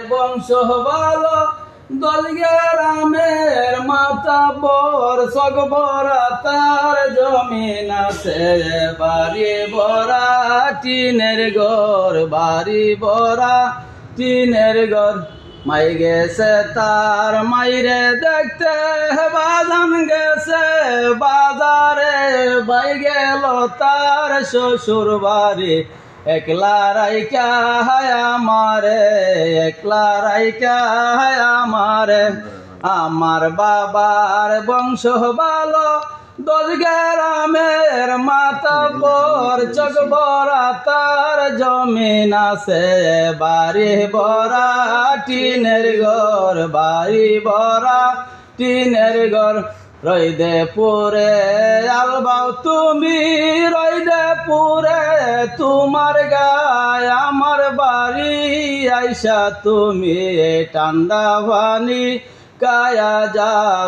বংশ ভালো দলগ্রামের মাথা বর সকবরা তার জমিন আছে বাড়ি বরা টিনের ঘর বাড়ি বরা টিনের ঘর মাই গেছে তার মাইরে দেখতে বাজান গেছে বাজারে বাই গেল তার শ্বশুর বাড়ি একলা রাইকা হায় আমারে একলা রাইকা হায় আমারে আমার বাবার বংশ ভালো দলগ্রামের মাথা বর চোখ বরা তার জমিন আছে বাড়ি বরা টিনের ঘর বাড়ি বরা টিনের ঘর রইদে পুরে আলবাও তুমি রইদে পুরে তোমার গায় আমার বাড়ি আইসা তুমি ঠান্ডা পানি কায়া যাও।